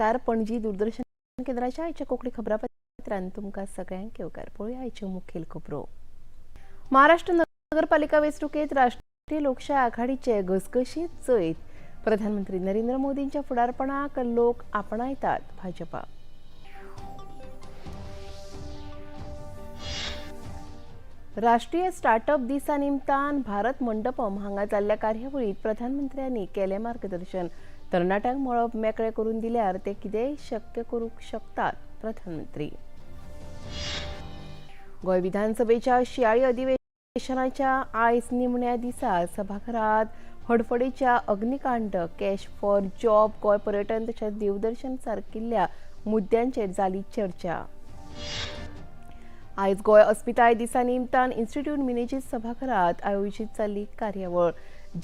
नमस्कार. पणजी दूरदर्शन केंद्राच्या आयच्या कोंकणी खबरापत्रांत तुमकां सगळ्यांक येवकार. पळोवया आयच्यो मुखेल खबरो. महाराष्ट्र नगरपालिका वेंचणुकेंत राष्ट्रीय लोकशाय आघाडीचे घसघशीत जैत. प्रधानमंत्री नरेंद्र मोदींच्या फुडारपणाक लोक आपणायतात. भाजपा. राष्ट्रीय स्टार्टअप दिसा निमतान भारत मंडपम हांगा जाल्ल्या कार्यावळीत प्रधानमंत्र्यांनी केलें मार्गदर्शन. तरणाट्यांक मळब मेकळे करून दिल्यार ते कितेंय शक्य करूंक शकतात. प्रधानमंत्री. गोंय विधानसभेच्या शियाळी अधिवेशनाच्या आयज निमण्या दिसा सभाघरांत हडफडीच्या अग्निकांड, कॅश फॉर जॉब, गोंय पर्यटन तशेंच देवदर्शन सारकिल्ल्या मुद्द्यांचेर जाली चर्चा. आयज गोंय अस्मिताय दिसा निमतान इन्स्टिट्यूट मिनेजीस सभाघरांत आयोजीत जाल्ली कार्यावळ.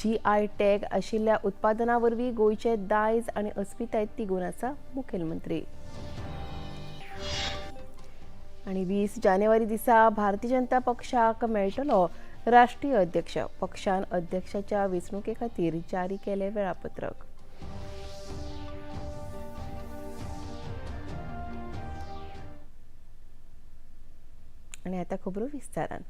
GI टॅग आशिल्ल्या उत्पादनां वरवीं गोंयचे दायज आनी अस्मिताय तिगून आसा. मुखेलमंत्री. आनी 20 जानेवारी दिसा भारतीय जनता पक्षाक मेळटलो राष्ट्रीय अध्यक्ष. पक्षान अध्यक्षाच्या वेंचणुके खातीर जारी केलें वेळापत्रक. आनी आतां खबरो विस्तारान.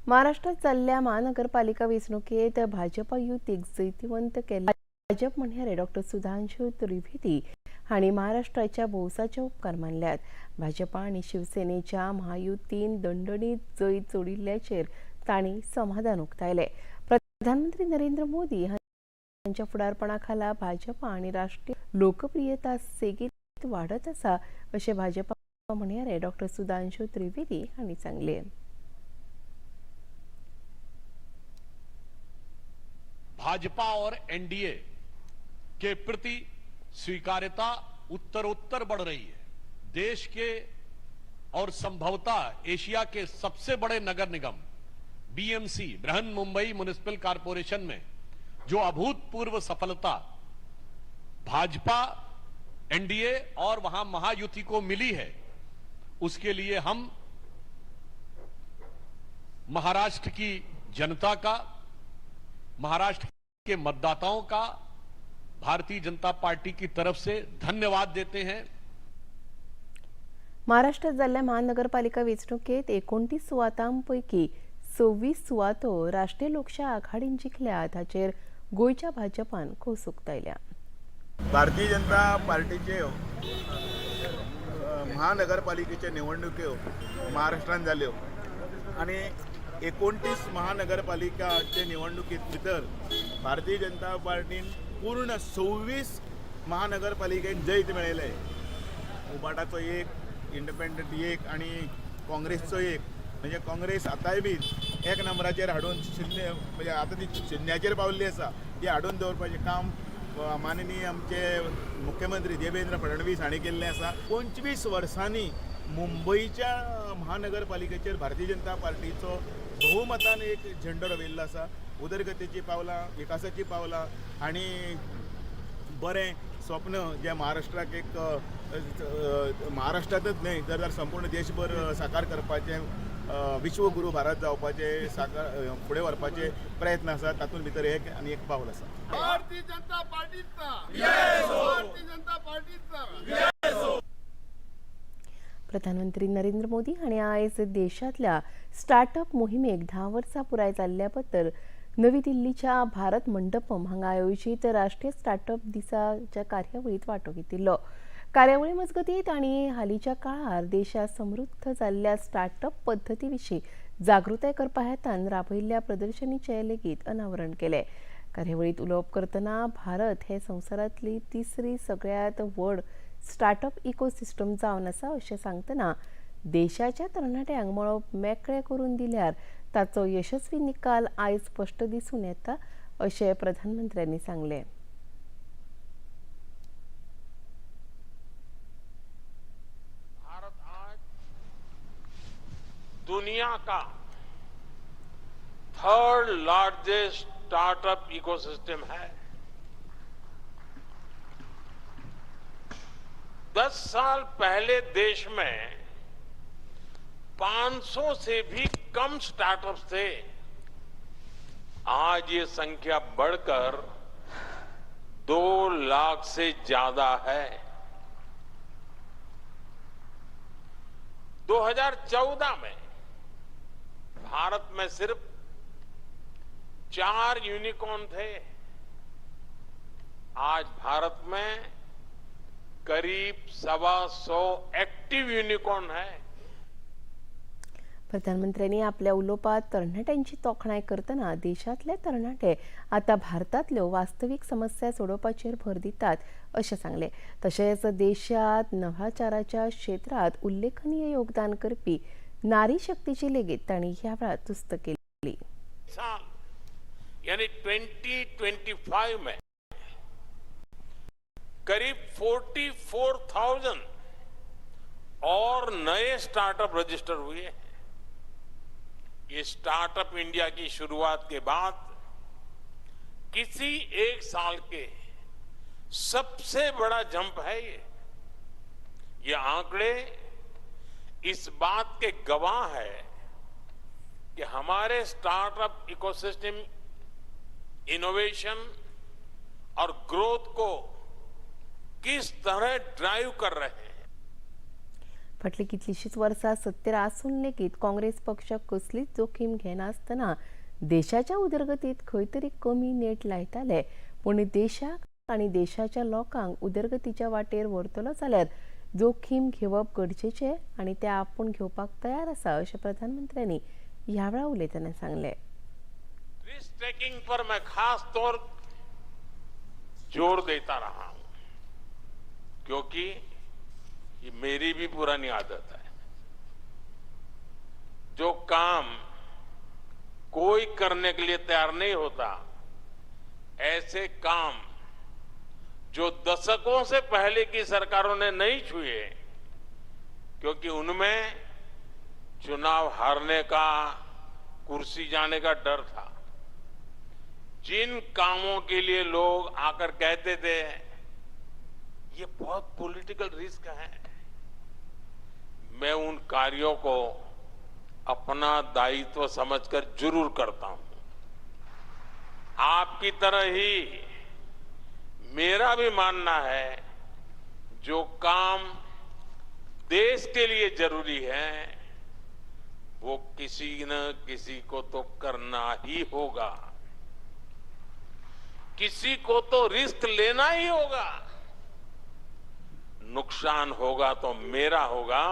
महाराष्ट्रात जाल्ल्या महानगरपालिका वेंचणुकेंत भाजपा युतीक जैतिवंत केले. भाजप म्हणयारे डॉ. सुधांशू त्रिवेदी हांणी महाराष्ट्राच्या भौसाचे उपकार मानल्यात. भाजपा आनी शिवसेनेच्या महायुतीन दणदणीत जैत जोडिल्ल्याचेर तांणी समाधान उक्तायलें. प्रधानमंत्री नरेंद्र मोदी हांच्या फुडारपणा खाला भाजपा आनी राष्ट्रीय लोकप्रियता सेगीत वाडत आसा अशें भाजपा म्हणयारे डॉ. सुधांशू त्रिवेदी हांणी सांगलें. भाजपा और एनडीए के प्रति स्वीकार्यता उत्तरोत्तर बढ़ रही है. देश के और संभवतः एशिया के सबसे बड़े नगर निगम BMC Brihan Mumbai municipal corporation में जो अभूतपूर्व सफलता भाजपा, एनडीए और वहां महायुति को मिली है, उसके लिए हम महाराष्ट्र की जनता का, महाराष्ट्र के मतदाताओं का भारतीय जनता पार्टी की तरफ से धन्यवाद देते हैं. महाराष्ट्रात जाल्ल्या महानगरपालिका वेंचणुकेंत 29 सुवातांपैकी 26 सुवातो राष्ट्रीय लोकशाय आघाडीन जिखल्यात. हाचेर गोंयच्या भाजपान खोस उक्तायल्या. भारतीय जनता पार्टीचे महानगरपालिकेच्या निवडणुक्यो महाराष्ट्रात जाल्यो आनी 29 महानगरपालिकाचे निवडणुकीत भितर भारतीय जनता पार्टीन पूर्ण 26 महानगरपालिकेन जैत मेळयले. उबाटाचो 1, इंडिपेंडंट 1 आणि काँग्रेसचो 1. म्हणजे काँग्रेस आतांय बी 1 नंबराचेर हाडून शुन्य, म्हणजे आता ती शुन्याचेर पावल्ली आसा, ती हाडून दवरपाचें काम माननीय आमचे मुख्यमंत्री देवेंद्र फडणवीस हांणी केल्लें आसा. 25 वर्सांनी मुंबईच्या महानगरपालिकेचेर भारतीय जनता पार्टीचो बहुमतान एक झेंडो रोविल्लो आसा. उदरगतीची पावलां, विकासाची पावलां आनी बरें स्वप्न जे महाराष्ट्राक एक महाराष्ट्रांतच न्हय तर संपूर्ण देशभर साकार करपाचें, विश्वगुरू भारत जावपाचे साकार फुडें व्हरपाचे प्रयत्न आसा. तातूंत भितर एक आनी एक पावल आसा. भारतीय जनता पार्टीचा भारतीय जनता पार्टीचा. प्रधानमंत्री नरेंद्र मोदी हांणी आयज देशांतल्या स्टार्टअप मोहिमेक 10 वर्सां पुराय जाल्ल्या बद्दल नवी दिल्लीच्या भारत मंडपम हांगा आयोजीत राष्ट्रीय स्टार्टअप दिसाच्या कार्यावळीत वांटो घेतिल्लो. कार्यावळी मजगतीं तांणी हालींच्या काळार देशांत समृद्ध जाल्ल्या स्टार्टअप पद्दती विशीं जागृताय करपा हेतान राबयिल्ल्या प्रदर्शनीचें लेगीत अनावरण केलें. कार्यावळीत उलोवप करतना भारत हे संवसारांतली 3री सगळ्यांत व्हड स्टार्टअप इकोसिस्टम जावन आसा अशें सांगतना देशाच्या तरणाट्यांक मळब मेकळे करून दिल्यार ताचो यशस्वी निकाल आयज स्पश्ट दिसून येता अशें प्रधानमंत्र्यांनी सांगलें. भारत आज दुनिया का 3rd लार्जेस्ट स्टार्टअप इकोसिस्टम है. 10 साल पहले देश में 500 से भी कम स्टार्टअप्स थे. आज ये संख्या बढ़कर 2 लाख से ज्यादा है. 2014 में भारत में सिर्फ 4 यूनिकॉर्न थे। आज भारत में करीब 125 एक्टिव यूनिकॉर्न है। प्रधानमंत्र्यांनी आपल्या उलोवपांत तरणाट्यांची तोखणाय करतना देशांतले तरणाटे आता भारतांतल्यो वास्तवीक समस्या सोडोवपाचेर भर दितात अशें सांगलें। तशेंच देशांत नवाचाराच्या क्षेत्रांत उल्लेखनीय योगदान करपी नारी शक्तीची लेगीत तांणी ह्या वेळार तुस्त केली। साल यानी 2025 में करीब 44,000 और नए स्टार्टअप रजिस्टर हुए हैं। ये स्टार्टअप इंडिया की शुरुआत के बाद किसी एक साल के सबसे बड़ा जंप है ये आंकड़े इस बात के गवाह है कि हमारे स्टार्टअप इकोसिस्टम इनोवेशन और ग्रोथ को किस तरह ड्राइव कर रहे हैं। फाटली कितलीशींच वर्सां सत्तेर आसून लेगीत काँग्रेस पक्ष कसलीच जोखीम घेनासतना देशाच्या उदरगतीत खंय तरी कमी नेट लायताले, पूण देशाक आनी देशाच्या लोकांक उदरगतीच्या वाटेर व्हरतलो जाल्यार जोखीम घेवप गरजेचें आनी ते आपूण घेवपाक तयार आसा अशें प्रधानमंत्र्यांनी ह्या वेळार उलयतना सांगलें। रिस्क टेकिंग पर मैं खास तौर जोर देता रहा हूं क्योंकि ये मेरी भी पुरानी आदत है। जो काम कोई करने के लिए तैयार नहीं होता, ऐसे काम जो दशकों से पहले की सरकारों ने नहीं छुए क्योंकि उनमें चुनाव हारने का, कुर्सी जाने का डर था। जिन कामों के लिए लोग आकर कहते थे ये बहुत पॉलिटिकल रिस्क है, मैं उन कार्यों को अपना दायित्व समझकर जरूर करता हूं। आपकी तरह ही मेरा भी मानना है जो काम देश के लिए जरूरी है वो किसी न किसी को तो करना ही होगा, किसी को तो रिस्क लेना ही होगा। नुकसान होगा तो मेरा होगा,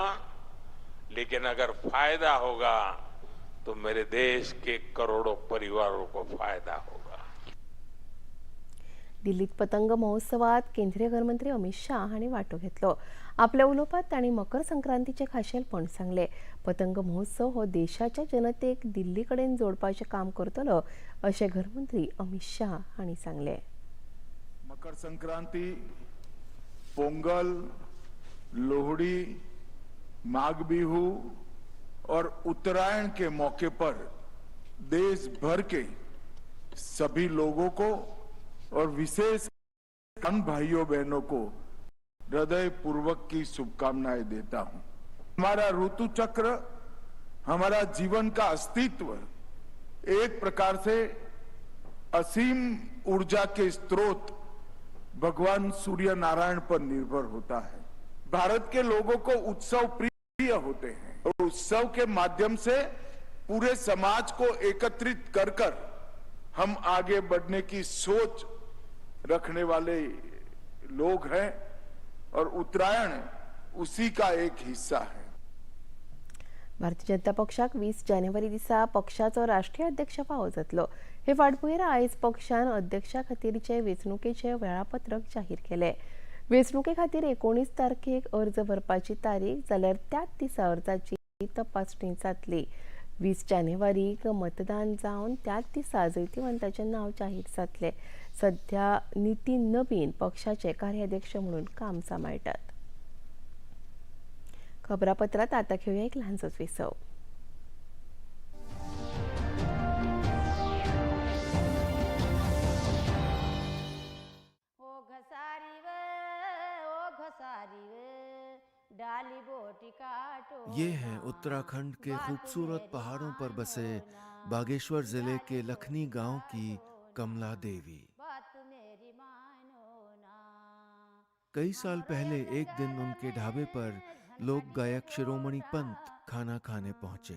लेकिन अगर फायदा होगा तो मेरे देश के करोड़ों परिवारों को फायदा होगा। दिल्लीत पतंग महोत्सवात केंद्रीय गृहमंत्री अमित शाह हांणी वांटो घेतलो। आपल्या उलोवपांत तांणी मकर संक्रांतीचे खाशेलपण सांगलें। पतंग महोत्सव हो देशाच्या जनतेक दिल्ली कडेन जोडपाचें काम करतलो अशें गृहमंत्री अमित शाह हांणी सांगलें। मकर संक्रांति, पोंगल, लोहड़ी, माघ बिहू और उत्तरायण के मौके पर देश भर के सभी लोगों को और विशेष किसान भाइयों बहनों को हृदय पूर्वक की शुभकामनाएं देता हूं। हमारा ऋतु चक्र, हमारा जीवन का अस्तित्व एक प्रकार से असीम ऊर्जा के स्रोत भगवान सूर्य नारायण पर निर्भर होता है। भारत के लोगों को उत्सव प्रिय होते हैं और उत्सव के माध्यम से पूरे समाज को एकत्रित कर हम आगे बढ़ने की सोच रखने वाले लोग हैं और उत्तरायण उसी का एक हिस्सा है। भारतीय जनता पक्षाक 20 जानेवारी दिसा पक्षाचो राष्ट्रीय अध्यक्ष फावो जातलो। हे फाटभुंयेर आयज पक्षान अध्यक्षा खातीरचे वेंचणुकेचे वेळापत्रक जाहीर केले। वेंचणुके खातीर 19 तारखेक अर्ज भरपाची तारीख जाल्यार त्याच दिसा अर्जाची तपासणी जातली। 20 जानेवारीक मतदान जावन त्याच दिसा जैतिवंताचें नांव जाहीर जातलें। सध्या नितीन नबीन पक्षाचे कार्याध्यक्ष म्हणून काम सांबाळटात। खबरापत्रात आता घेऊया एक लहानसोच विसव। ये हैं उत्तराखंड के खूबसूरत पहाड़ों पर बसे बागेश्वर जिले के लखनी गांव की कमला देवी। कई साल पहले एक दिन उनके ढाबे पर लोक गायक शिरोमणि पंत खाना खाने पहुंचे।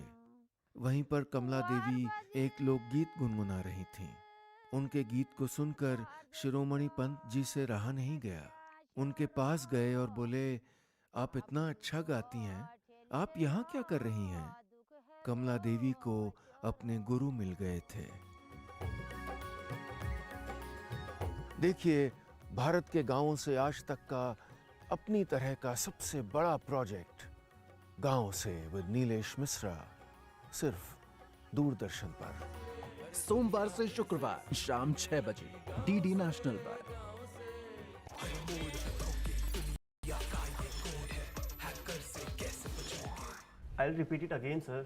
वहीं पर कमला देवी एक लोकगीत गुनगुना रही थीं। उनके गीत को सुनकर शिरोमणि पंत जी से रहा नहीं गया। उनके पास गए और बोले, आप इतना अच्छा गाती हैं, आप यहाँ क्या कर रही हैं? कमला देवी को अपने गुरु मिल गए थे। देखिए, भारत के गांवों से आज तक का अपनी तरह का सबसे बड़ा प्रोजेक्ट, गांव से विद नीलेश मिश्रा, सिर्फ दूरदर्शन पर। सोमवार से शुक्रवार शाम 6 बजे DD national per. I'll repeat it again, sir.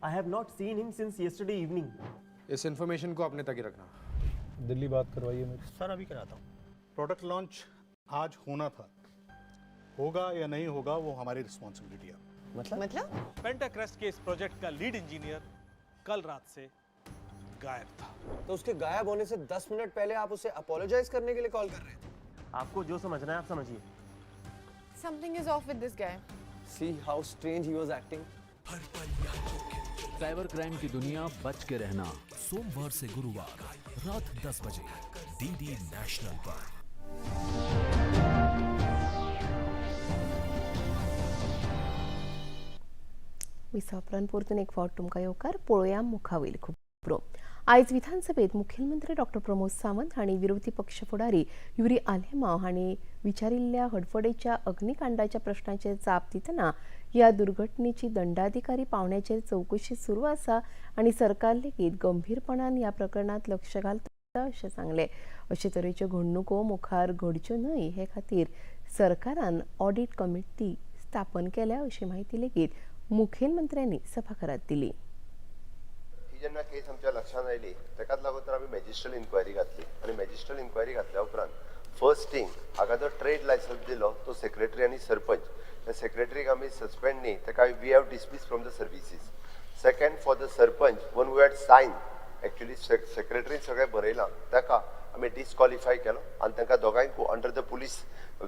I have not seen him since yesterday evening. Is information को अपने तक ही रखना। दिल्ली बात करवाइए मेरी। सर अभी कराता हूँ। प्रोडक्ट लॉन्च आज होना था, होगा या नहीं होगा वो हमारी रिस्पॉन्सिबिलिटी है। मतलब पेंटाक्रेस्ट के इस प्रोजेक्ट का लीड इंजीनियर कल रात से गायब था। तो उसके गायब होने से 10 मिनट पहले आप उसे अपोलोजाइज करने के लिए कॉल कर रहे थे। आपको जो समझना है आप समझिए। Something is off with this guy. See how strange he was acting. Cyber crime की दुनिया बच के रहना, सोमवार से गुरुवार रात 10 बजे डीडी नेशनल पर। विसापरान परतून एक फावट तुमकां येवकार पळोवया मुखावेल खबरो। आयज विधानसभेत मुखेलमंत्री डॉ प्रमोद सावंत हांणी विरोधी पक्ष फुडारी युरी आलेमांव हांणी विचारिल्ल्या हडफडेच्या अग्निकांडाच्या प्रश्नाचेर जाप दितना ह्या दुर्घटनेची दंडाधिकारी पावण्याचेर चवकशी सुरू आसा आनी सरकार लेगीत गंभीरपणान ह्या प्रकरणात लक्ष घालता अशें सांगलें। अशे तरेच्यो घडणुको मुखार घडच्यो न्हय हे खातीर सरकारान ऑडिट कमिटी स्थापन केल्या अशी माहिती लेगीत मुखेलमंत्र्यांनी सभाघरात दिली। जेन्ना केस आमच्या लक्षात आयली ताकाच लागून तर आमी मॅजिस्ट्रल इन्क्वायरी घातली आनी मॅजिस्ट्रल इन्क्वायरी घातल्या उपरांत फर्स्ट थिंग हाका जो ट्रेड लायसन्स दिलो तो सेक्रेटरी आनी सरपंच, त्या सेक्रेटरीक आमी सस्पेंड न्ही ताका we have dismiss from the services. Second for the sarpanch one who had sign actually सेक्रेटरीन सगळें बरयलां ताका आमी डिस्क्वॉलिफाय केलो आनी तांकां दोगांयक under the police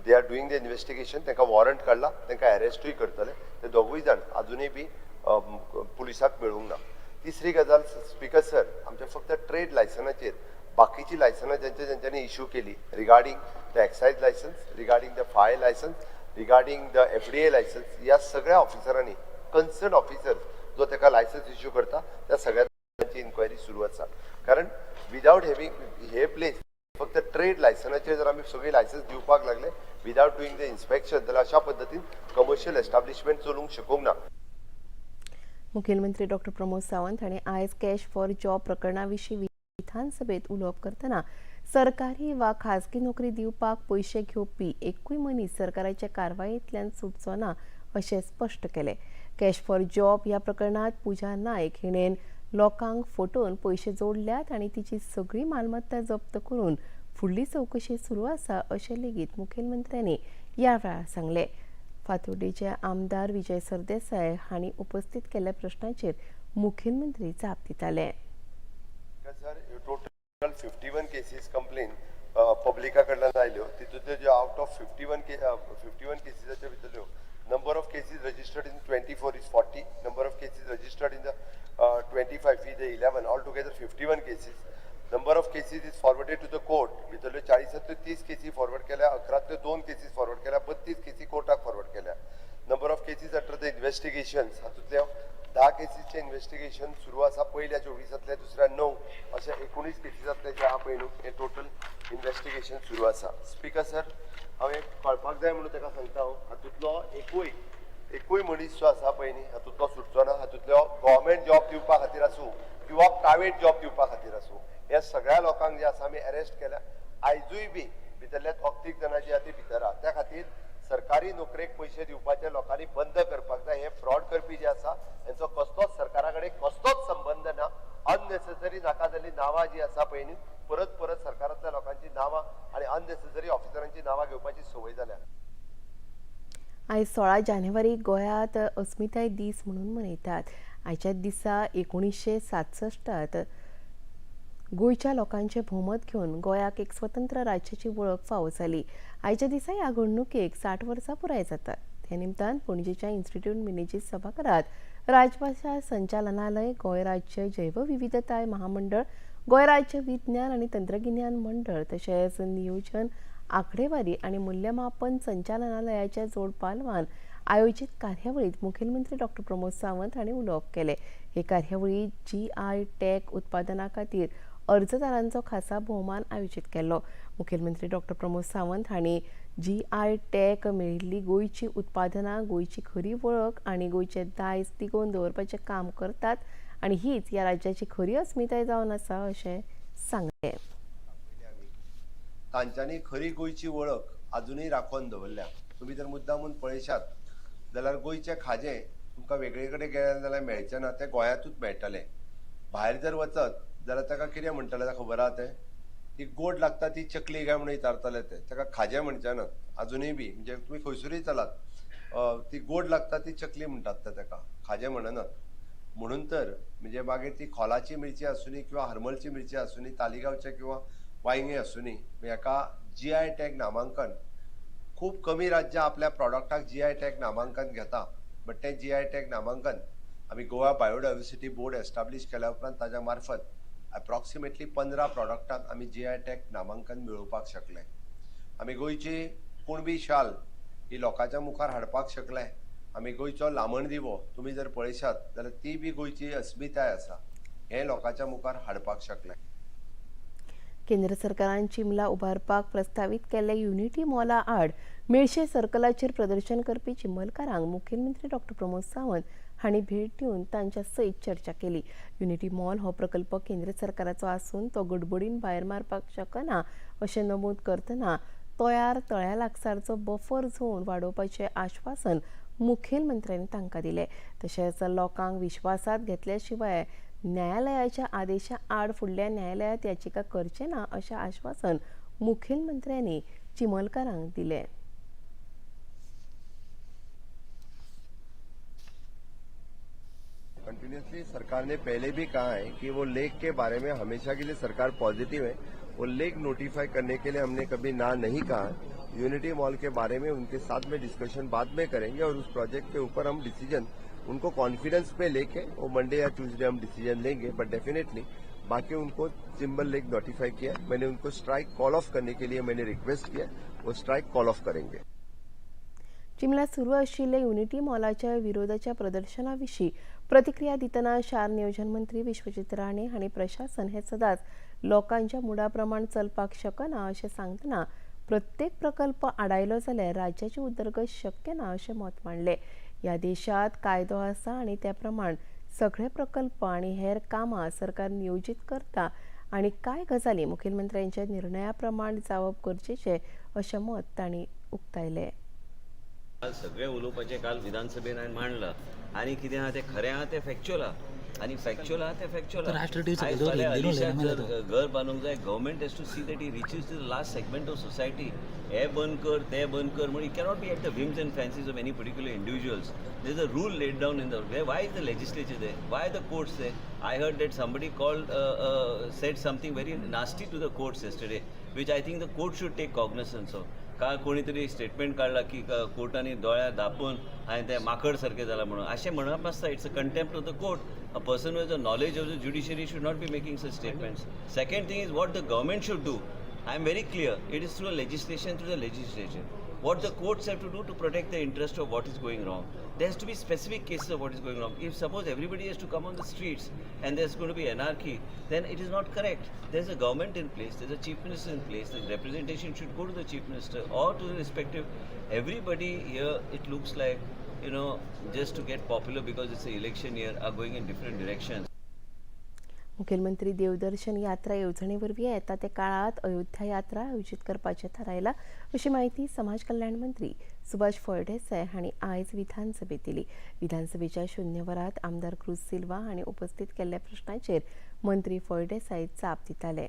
they are doing the investigation तांकां वॉरंट काडला, तांकां अरेस्टूय करतले। ते दोगूय जाण अजुनूय बी पुलिसाक मेळूंक ना। तिसरी गजाल स्पीकर सर, आमच्या फक्त ट्रेड लायसनाचेर बाकीची लायसनां ज्यांच्यांनी इश्यू केली regarding the excise licence, regarding the fire licence, regarding the FDA licence, ह्या सगळ्या ऑफिसरांनी कन्सर्न ऑफिसर जो ताका लायसन्स इश्यू करता त्या सगळ्यांची इन्क्वायरी सुरू आसा। कारण विदाउट हॅव्हिंग हे प्लेस फक्त ट्रेड लायसनाचेर जर आमी सगळी लायसन्स दिवपाक लागले विदाउट डुईंग द इन्स्पेक्शन जाल्यार अशा पद्दतीन कमर्शियल एस्टाब्लिशमेंट चलूंक शकूंक ना। मुखेलमंत्री डॉ प्रमोद सावंत हांणी आयज कॅश फॉर जॉब प्रकरणा विशीं विधानसभेत उलोवप करतना सरकारी वा खाजगी नोकरी दिवपाक पयशे घेवपी एकूय मनीस सरकाराच्या कारवायेंतल्यान सुटचो ना अशें स्पश्ट केलें। कॅश फॉर जॉब ह्या प्रकरणात पूजा नायक हिणेन लोकांक फटोवन पयशे जोडल्यात आनी तिची सगळी मालमत्ता जप्त करून फुडली चवकशी सुरू आसा अशें लेगीत मुखेलमंत्र्यांनी ह्या वेळार सांगलें। फातोर्डेचे आमदार विजय सरदेसाय हांणी उपस्थित केल्ल्या प्रश्नाचेर मुखेलमंत्री जाप दिताले। सर टोटल 51 केसीस कंप्लेन पब्लिका कडल्यान आयल्यो, तितूंतल्यो ज्यो आउट ऑफ 51 केसीसाच्या भितरल्यो number of cases registered in 24 is 40, number of cases registered in the 25 is 11, all together 51 cases. Number of cases is forwarded to the court, भितरल्यो 40 30 केसी फॉरवर्ड केल्या, 11 2 cases forward केल्या, 32 केसी कोर्टाक forward केल्या। Number of cases under the investigations हातूंतल्या 10 केसीसचे investigation सुरू आसा, पयल्या 24 दुसऱ्या 9 अशा 19 केसीसांतले जे आहा पळय न्हू हे टोटल इन्व्हेस्टिगेशन सुरू आसा। स्पीकर सर, हांव एक कळपाक जाय म्हणून ताका सांगता हांव, हातूंतलो एकूय मनीस जो आसा पळय न्ही हातूंतलो सुटचो ना, हातूंतलो गव्हर्मेंट जॉब दिवपा खातीर आसूं किंवा प्रायव्हेट जॉब दिवपा खातीर आसूं ह्या सगळ्या लोकांक जे आसा आमी अरेस्ट केल्या। आयजूय बी भितरल्या 33 जाणां जी आहा ती भितर आहा, त्या खातीर सरकारी नोकरेक पयशे दिवपाचे लोकांनी बंद करपाक जाय। हे फ्रॉड करपी जे आसा हांचो कसलोच सरकारा कडेन कसलोच संबंध ना। अननेसेसरी नाका जाल्ली नांवां जी आसा पळय न्ही परत परत सरकारांतल्या लोकांची नांवां आनी अननेसेसरी ऑफिसरांची नांवां घेवपाची संवय जाल्या। आयज 16 जानेवारी गोंयांत अस्मिताय दीस म्हणून मनयतात। आयच्या दिसा 1967 गोंयच्या लोकांचे भोवमत घेवन गोंयाक एक स्वतंत्र राज्याची वळख फावो जाली। आयच्या दिसा ह्या घडणुकेक 60 वर्सां पुराय जातात। त्या निमतान पणजेच्या इन्स्टिट्यूट मिनेजीस सभाघरात राजभाषा संचालनालय, गोंय राज्य जैवविविधताय महामंडळ, गोंय राज्य विज्ञान आनी तंत्रगिन्यान मंडळ तशेंच नियोजन, आंकडेवारी आनी मूल्यमापन संचालनालयाच्या जोड पालवान आयोजित कार्यावळीत मुखेलमंत्री डॉ. प्रमोद सावंत हांणी उलोवप केलें. हे कार्यावळीत GI टॅग उत्पादना खातीर अर्जदारांचो खासा भोवमान आयोजीत केल्लो. मुखेलमंत्री डॉ. प्रमोद सावंत हांणी GI टॅग मेळिल्ली गोंयची उत्पादनां, गोंयची खरी वळख आनी गोंयचें दायज तिगोवन दवरपाचें काम करतात आनी हीच ह्या राज्याची खरी अस्मिताय जावन आसा अशें सांगलें. तांच्यांनी खरी गोंयची वळख अजूनही राखून दवरल्या. तुम्ही जर मुद्दामून पळयशात जाल्यार गोंयचें खाजें तुमकां वेगळे कडेन गेले जाल्यार मेळचें ना, तें गोंयांतूच मेळटलें. भायर जर वचत जाल्यार ताका कितें म्हणटले खबर आहा तें? ती गोड लागता ती चकली काय म्हणून विचारतले ते, ताका खाजें म्हणचे नात अजुनूय बी. म्हणजे तुमी खंयसरूय चलात ती गोड लागता ती चकली म्हणटात ते, ताका खाजें म्हणनात. म्हणून तर म्हणजे मागीर ती खोलाची मिरची आसूनी किंवा हरमलची मिरची आसूनी, तालिगांवचे किंवा वांयगे आसूनी, हेका GI टॅग नामांकन खूब कमी राज्य आपल्या प्रॉडक्टाक GI टॅग नामांकन घेता. बट तें GI टॅग नामांकन आमी गोवा बायोडायवर्सिटी बोर्ड एस्टाब्लिश केल्या उपरांत ताज्या मार्फत अप्रॉक्सिमेटली 15 प्रॉडक्टांक आमी GI टॅग नामांकन मेळोवपाक शकले. आमी गोंयची कुणबी शाल ही लोकांच्या मुखार हाडपाक शकले. आमी गोंयचो लामण दिवो तुमी जर पळयशात जाल्यार ती बी गोंयची अस्मिताय आसा, हें लोकांच्या मुखार हाडपाक शकले. केंद्र सरकारान चिमला उबारपाक प्रस्तावित केल्ल्या युनिटी मॉला आड मेळशे सर्कलाचेर प्रदर्शन करपी चिंबलकारांक मुखेलमंत्री डॉ. प्रमोद सावंत हांणी भेट दिवन तांच्या सयत चर्चा केली. युनिटी मॉल हो प्रकल्प केंद्र सरकाराचो आसून तो गडबडीन भायर मारपाक शकना अशें नमूद करतना तळ्या लागसारचो बफर झोन वाडोवपाचें आश्वासन मुखेलमंत्र्यांनी तांकां दिलें. तशेंच लोकांक विश्वासात घेतल्या शिवाय न्यायालयाच्या आदेशा आड फुडल्या न्यायालयात याचिका करचे ना अशें आश्वासन मुखेलमंत्र्यांनी चिमलकारांक दिलें. कंटिन्यूसली सरकार ने पहले भी कहा है कि वो लेक के बारे में हमेशा के लिए सरकार पॉजिटिव है. वो लेक नोटिफाई करने के लिए हमने कभी ना नहीं कहा. यूनिटी मॉल के बारे में उनके साथ में डिस्कशन बाद में करेंगे और उस प्रोजेक्ट के ऊपर हम डिसीजन उनको कॉन्फिडेंस पे लेके वो मंडे या ट्यूसडे हम डिसीजन लेंगे. बट डेफिनेटली बाकी उनको चिंबल लेक नोटिफाई किया. मैंने उनको स्ट्राइक कॉल ऑफ करने के लिए मैंने रिक्वेस्ट किया, वो स्ट्राइक कॉल ऑफ करेंगे. चिमला सुरू आशिल्ल्या युनिटी मॉलाच्या विरोधाच्या प्रदर्शनाविशीं प्रतिक्रिया दितना शार नियोजन मंत्री विश्वजीत राणे हांणी प्रशासन हे सदांच लोकांच्या मुडा प्रमाण चलपाक शकना अशें सांगतना प्रत्येक प्रकल्प आडायलो जाल्यार राज्याची उदरगत शक्य ना अशें मत मांडलें. ह्या देशात कायदो आसा आनी त्या प्रमाण सगळे प्रकल्प आनी हेर कामां सरकार नियोजीत करता आनी कांय गजाली मुखेलमंत्र्यांच्या निर्णया प्रमाण जावप गरजेचें अशें मत तांणी उक्तायलें. सगळे उलोवपाचें काल विधानसभेन हांवें मांडलां आनी कितें आहा तें खरें आहा तें फॅक्च्युअल आहा आनी फॅक्च्युअल आहा तें फॅक्च्युअल आहा. आयज फाल्यां अलिशाक जर घर बांदूंक जाय government has to see that he reaches to the last segment of society. हे बंद कर तें बंद कर म्हण it cannot be at the whims and fancies of any particular individuals. There is a rule laid down in the way. Why is the legislature there? Why the courts there? I heard that somebody said something very nasty to the courts yesterday, which I think the court should take cognizance of. काल कोणी तरी statement काढला की कोर्टाने दोळ्या दापून आणि ते माकड सारखे झाला म्हणून असे म्हणप नासता. It's a contempt of the court. A person with the knowledge of the judiciary should not be making such statements. Second thing is what the government should do. I am very clear. It is through a legislation, through the legislature. What the courts have to do to protect the interest of what is going wrong. There has to be specific cases of what is going wrong. If suppose everybody has to come on the streets and there's going to be anarchy, then it is not correct. There's a government in place, there's a chief minister in place, the representation should go to the chief minister or to the respective. Everybody here, it looks like, just to get popular because it's an election year, are going in different directions. मुखेलमंत्री देवदर्शन यात्रा येवजणे वरवीं येता त्या काळात अयोध्या यात्रा आयोजीत करपाचें थारायलां अशी माहिती समाज कल्याण मंत्री सुभाष फळदेसाय हांणी आयज विधानसभेत दिली. विधानसभेच्या शुन्य वरात आमदार क्रुज सिल्वा हांणी उपस्थित केल्ल्या प्रश्नाचेर मंत्री फळदेसाय जाप दिताले.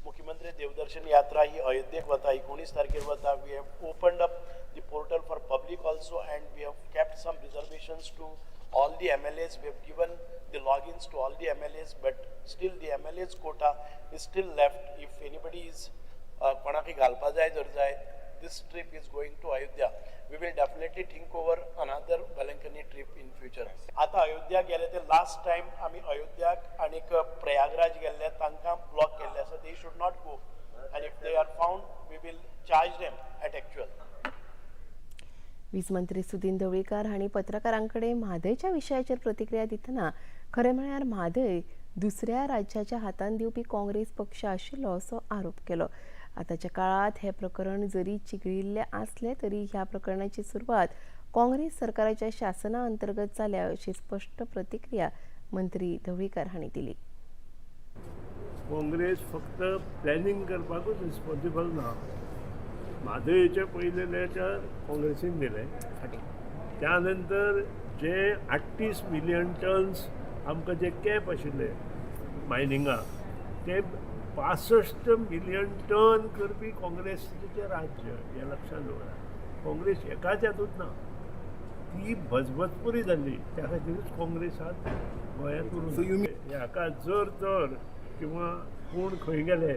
मुख्यमंत्री देवदर्शन यात्रा ही अयोध्येक वता 19 तारखेर वता. We have opened up the portal for public also and we have kept some reservations to all the MLAs. We have given the logins to all the MLAs, but still the MLAs quota is still left. If anybody is कोणाक घालपा जाय जर जाय this trip is going to Ayodhya, we will definitely think over another Velankani trip in future. आता अयोध्या गेले ते last time आम्ही अयोध्याक आणि प्रयागराज गेल्ले तांकां ब्लॉक केल्ले आसा. They should not go, and if they are found, we will charge them at actual. वीज मंत्री सुदीन ढवळीकर हांणी पत्रकारांकडे म्हादयच्या विशयाचेर प्रतिक्रिया दितना खरें म्हळ्यार म्हादय दुसऱ्या राज्याच्या हातान दिवपी काँग्रेस पक्ष आशिल्लो असो आरोप केलो. आतांच्या काळात हे प्रकरण जरी चिघळिल्ले आसले तरी ह्या प्रकरणाची सुरवात काँग्रेस सरकाराच्या शासना अंतर्गत जाल्या अशी स्पष्ट प्रतिक्रिया मंत्री ढवळीकर हांणी दिली. काँग्रेस फक्त प्लॅनिंग करपाकूच रिस्पॉन्सिबल ना. म्हादयचे पयलेच्या काँग्रेसीन दिले. त्यानंतर जे 38 मिलियन टन्स आमकां जे कॅप आशिल्ले मायनिंगाक ते 65 मिलियन टन करपी काँग्रेसीचें राज्य हें लक्षांत दवरा. काँग्रेस एकाच हातूंत ना, ती भजभजपुरी जाल्ली. त्या खातीरच काँग्रेसाक गोंयांत उरून हाका जर तर किंवा कोण खंय गेले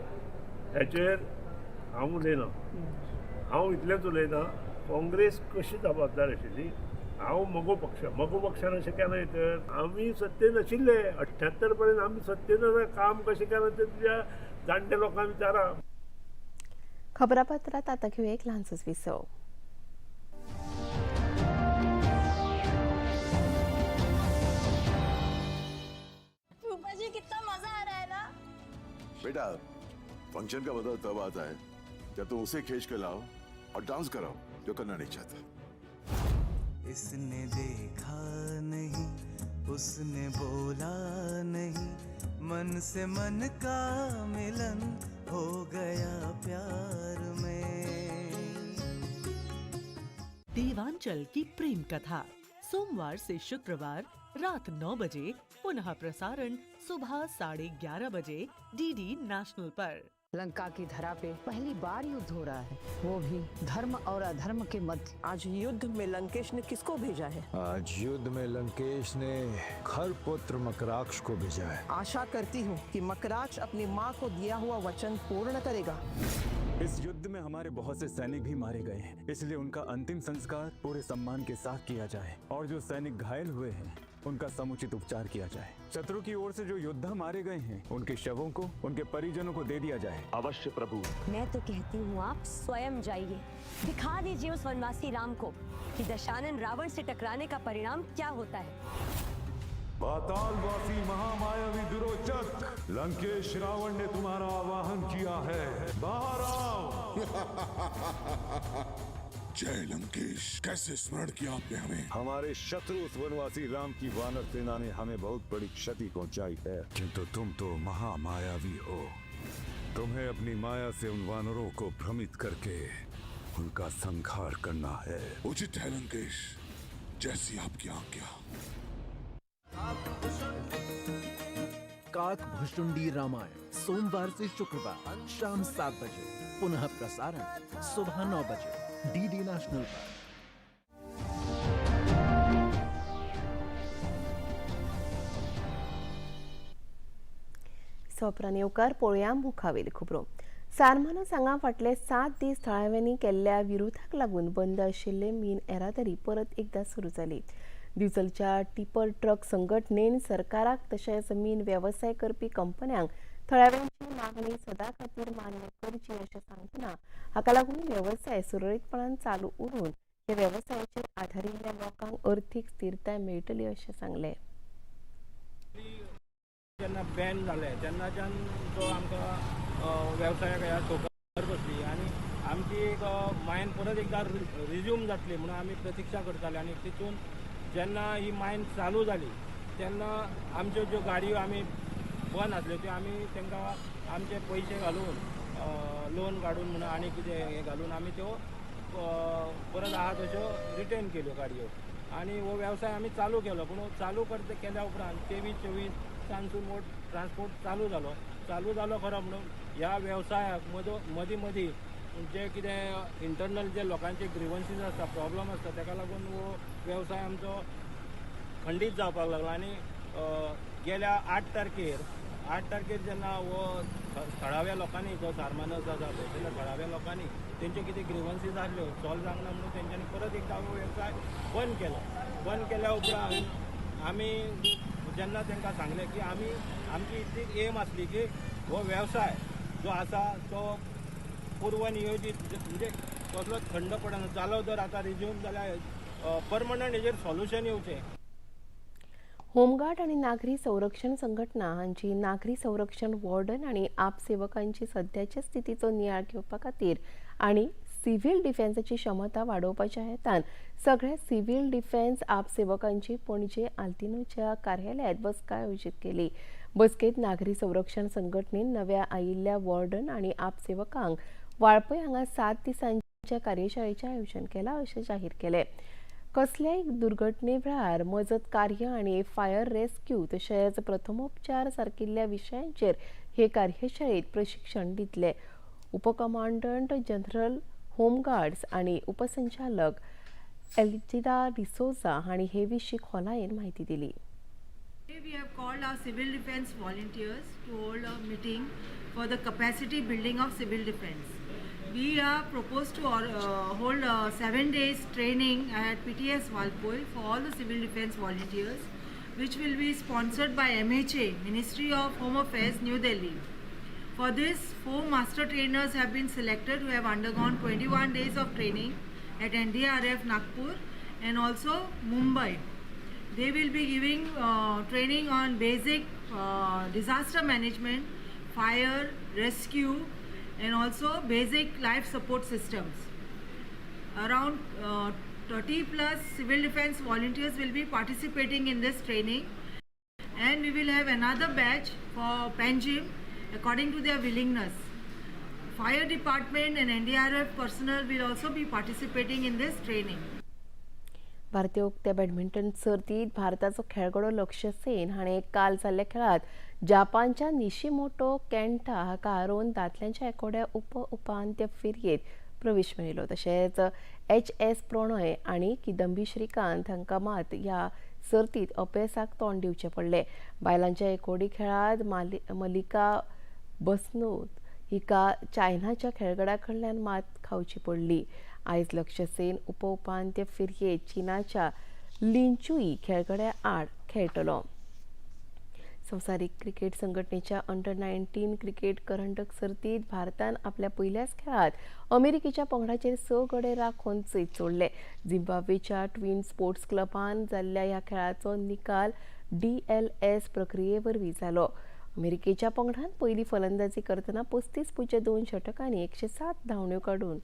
हेचेर हांव उलयना. हांव इतलेंच उलयतां, काँग्रेस कशी जबाबदार आशिल्ली. हांव मगो पक्षान अशें केलें तर आमी सत्तेन आशिल्ले 78 पर्यंत आमी सत्तेन काम कशें केलें तें तुज्या जाणट्या लोकांक विचारा. खबरापत्रात आता घेऊ एक ल्हानसोच विसव. जी कितना मजा आ रहा है ना. बेटा फंक्शन का बदल तब आता है जब तुम उसे खींच के लाओ और डांस कराओ जो करना नहीं चाहता. इसने देखा नहीं, उसने बोला नहीं, मन से मन का मिलन हो गया प्यार में. देवांचल की प्रेम कथा सोमवार से शुक्रवार रात 9 बजे, पुनः प्रसारण सुबह 11:30 बजे डीडी नेशनल पर. लंका की धरा पे पहली बार युद्ध हो रहा है, वो भी धर्म और अधर्म के मध्य. आज युद्ध में लंकेश ने किसको भेजा है? आज युद्ध में लंकेश ने खरपुत्र मकराक्ष को भेजा है. आशा करती हूँ कि मकराक्ष अपनी माँ को दिया हुआ वचन पूर्ण करेगा. इस युद्ध में हमारे बहुत से सैनिक भी मारे गए हैं, इसलिए उनका अंतिम संस्कार पूरे सम्मान के साथ किया जाए और जो सैनिक घायल हुए हैं उनका समुचित उपचार किया जाए. शत्रु की ओर से जो योद्धा मारे गए हैं उनके शवों को उनके परिजनों को दे दिया जाए. अवश्य प्रभु. मैं तो कहती हूँ आप स्वयं जाइए, दिखा दीजिए उस वनवासी राम को कि दशानन रावण से टकराने का परिणाम क्या होता है. पातालवासी महामायावी दुरोचक, लंकेश रावण ने तुम्हारा आवाहन किया है, बाहर आओ. जय लंकेश. कैसे स्मरण किया आपने हमें. हमारे शत्रु उस वनवासी राम की वानर सेना ने हमें बहुत बड़ी क्षति पहुंचाई है, किंतु तुम तो महामायावी हो. तुम्हें अपनी माया से उन वानरों को भ्रमित करके उनका संहार करना है. उचित है लंकेश, जैसी आपकी आज्ञा. काक भुशुंडी रामायण सोमवार से शुक्रवार शाम 7 बजे, पुनः प्रसारण सुबह 9 बजे डीडी नेशनल पर. सोपरान येवकार पळोवया मुखावेली खबरो. सारमाना सांगा फाटले 7 दीस थळाव्यांनी केल्ल्या विरोधाक लागून बंद आशिल्ले मीन येरादारी परत एकदा सुरू जाली. डिझेलच्या टिपर ट्रक संघटनेन सरकाराक तशेंच मीन वेवसाय करपी कंपन्यांक थळाव्यांची मागणी सदा खातीर मान्य करची अशें सांगतना हाका लागून वेवसाय सुरळीतपणान चालू उरून ह्या वेवसायाचेर आदारिल्ल्या लोकांक अर्थीक स्थिरताय मेळटली अशें सांगलें. जेन्ना बॅन जालें तेन्नाच्यान जो आमकां वेवसायाक ह्या सोकार बसली आनी आमची एक मायन परत एकदा रिज्यूम जातली म्हणून आमी प्रतीक्षा करताले. आनी तितून जेन्ना ही मायन चालू जाली तेन्ना आमच्यो ज्यो गाडयो आमी बंद आसल्यो त्यो आमी तांकां आमचे पयशे घालून लोन काडून म्हणून आनी कितें हें घालून आमी त्यो परत आहा तश्यो रिटर्न केल्यो गाडयो आनी हो वेवसाय आमी चालू केलो. पूण चालू केल्या उपरांत 23-24 सानसून मोड ट्रान्सपोर्ट चालू जालो खरो. म्हणून ह्या वेवसायाक मदीं जे कितें इंटरनल जे लोकांचे ग्रिवन्सीस आसता, प्रॉब्लम आसता, ताका लागून हो वेवसाय आमचो खंडीत जावपाक लागला. आनी गेल्या 8 तारखेर 8 तारखेर जेन्ना हो थळाव्या लोकांनी जो सारमानस आसा पळय तेन्ना थळाव्या लोकांनी तेंच्यो कितें ग्रिवन्सीस आसल्यो सॉल्व जावना म्हणून तेंच्यांनी परत एकदा हो वेवसाय बंद केल्या उपरांत आमी जेन्ना तांकां सांगलें की आमची इतली एम आसली की हो वेवसाय जो आसा तो पूर्व नियोजीत म्हणजे कसलो थंड पडना चालू जर आतां रिज्यूम जाल्यार परमनंट हेजेर सोल्युशन येवचें. होमगार्ड आणि नागरी संरक्षण संघटना हांची नागरी संरक्षण वॉर्डन आणि आपसेवकांची सध्याच्या स्थितीचो नियाळ घेवपा खातीर आणि सिव्हिल डिफेन्साची क्षमता वाडोवपाच्या हेतान सगळ्या सिव्हिल डिफेन्स आपसेवकांची पणजे आल्तिनोच्या कार्यालयात बसका आयोजीत केली. बसकेत नागरी संरक्षण संघटनेन नव्या आयिल्ल्या वॉर्डन आणि आपसेवकांक वाळपय हांगा 7 दिसांच्या कार्यशाळेचे आयोजन केला अशें जाहीर केलें. कसल्याय दुर्घटने वेळार मजत कार्य आणि फायर रेस्क्यू तशेंच प्रथमोपचार सारकिल्ल्या विशयांचेर हे कार्यशाळेत प्रशिक्षण दितले. उपकमांडंट जनरल होमगार्ड्स आणि उपसंचालक एल्जिदा डिसोजा हांणी हे विशीं खोलायेन म्हायती दिली. We have called our civil defense volunteers to hold a meeting for the capacity building of civil defense. We are proposed to hold 7 days training at PTS Walpoi for all the civil defense volunteers, which will be sponsored by MHA, Ministry of Home Affairs, New Delhi. For this, 4 master trainers have been selected who have undergone 21 days of training at NDRF Nagpur and also Mumbai. They will be giving training on basic disaster management, fire, rescue, and also basic life support systems. Around 30 plus civil defense volunteers will be participating in this training, and we will have another batch for Panjim according to their willingness. Fire department and NDRF personnel will also be participating in this training. भारतीय उक्त्या badminton सर्तीत भारताचो खेळगडो लक्ष्य सेन हाणें काल जाल्ल्या खेळात जापानच्या निशिमोटो केंटा हाका हारोवन दादल्यांच्या एकोड्या उपांत्य फेरयेत प्रवेश मेळयलो. तशेंच HS प्रणय आनी किदंबी श्रीकांत हांकां मात ह्या सर्तीत अपेसाक तोंड दिवचें पडलें. बायलांच्या एकोडी खेळात मलिका बसनोत हिका चायनाच्या खेळगड्या कडल्यान मात खावची पडली. आयज लक्ष्य सेन उपांत्य फेरयेत चीनाच्या लिंचुई खेळगड्या आड खेळटलो. संवसारीक क्रिकेट संघटनेच्या अंडर-19 क्रिकेट करंडक सर्तीत भारतान आपल्या पयल्याच खेळात अमेरिकेच्या पंगडाचेर 6 गडे राखून जैत सोडले. झिम्बाब्वेच्या ट्विन स्पोर्ट्स क्लबान जाल्ल्या ह्या खेळाचो निकाल DLS प्रक्रियेवरवीं जालो. अमेरिकेच्या पंगडान पयली फलंदाजी करतना 35.2 षटकांनी 107 धांवड्यो काडून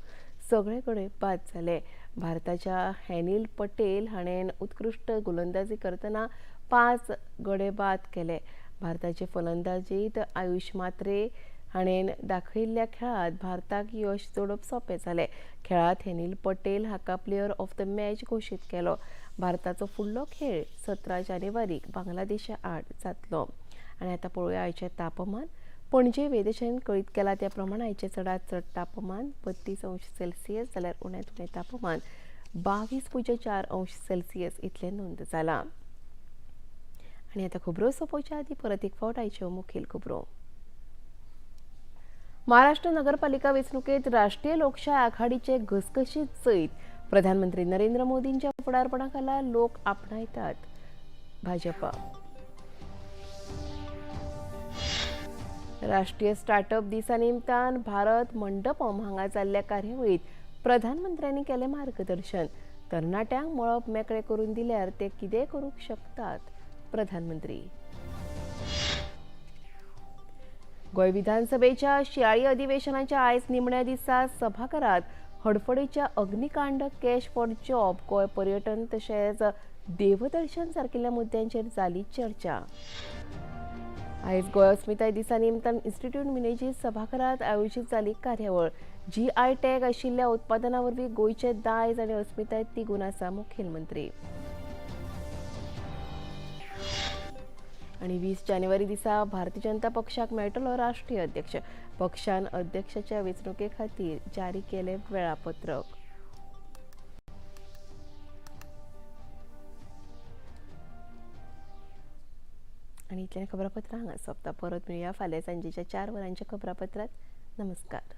सगळे गडे बाद जाले. भारताच्या हॅनिल पटेल हाणें उत्कृश्ट गोलंदाजी करतना 5 गडे बाद केले. भारताचे फलंदाजीत आयुष मात्रे हाणें दाखयिल्ल्या खेळात भारताक यश जोडप सोंपें जालें. खेळात हॅनिल पटेल हाका प्लेयर ऑफ द मॅच घोशीत केलो. भारताचो फुडलो खेळ 17 जानेवारीक बांगलादेशा आड जातलो. आनी आतां पळोवया आयचें तापमान. पणजे वेधशाळेन कळीत केला त्या प्रमाण आयचें चडांत चड तापमान 32 अंश सेल्सियस जाल्यार उण्यांत उणें तापमान 22.4 अंश सेल्सियस इतलें नोंद जालां. आनी आतां खबरो सोंपोवच्या आदीं परत एक फावट आयच्यो मुखेल खबरो. महाराष्ट्र नगरपालिका वेंचणुकेंत राष्ट्रीय लोकशाय आघाडीचे घसघशीत जैत. प्रधानमंत्री नरेंद्र मोदींच्या फुडारपणा खाला लोक आपणायतात. भाजपा. राष्ट्रीय स्टार्टअप दिसा निमतान भारत मंडपम हांगा जाल्ल्या कार्यावळीत प्रधानमंत्र्यांनी केलें मार्गदर्शन. तरणाट्यांक मळब मेकळें करून दिल्यार ते कितेंय करूंक शकतात. प्रधानमंत्री. गोंय विधानसभेच्या शियाळी अधिवेशनाच्या आयज निमण्या दिसा सभाघरात हडफडेच्या अग्निकांड कॅश फॉर जॉब गोंय पर्यटन तशेंच देवदर्शन सारकिल्ल्या मुद्द्यांचेर जाली चर्चा. आयज गोंय अस्मिताय दिसा निमतान इन्स्टिट्यूट मिनेजीस सभाघरात आयोजीत जाली कार्यावळ. GI टॅग आशिल्ल्या उत्पादनां वरवीं गोंयचे दायज आनी अस्मिताय तिगून आसा. मुखेलमंत्री. आनी 20 जानेवारी दिसा भारतीय जनता पक्षाक मेळटलो राष्ट्रीय अध्यक्ष. पक्षान अध्यक्षाच्या वेंचणुके खातीर जारी केलें वेळापत्रक. आणि इतल्या खबरापत्रां हांगा सोंपता. परत मेळुया फाल्यां सांजेच्या 4 वरांच्या खबरापत्रांत. नमस्कार.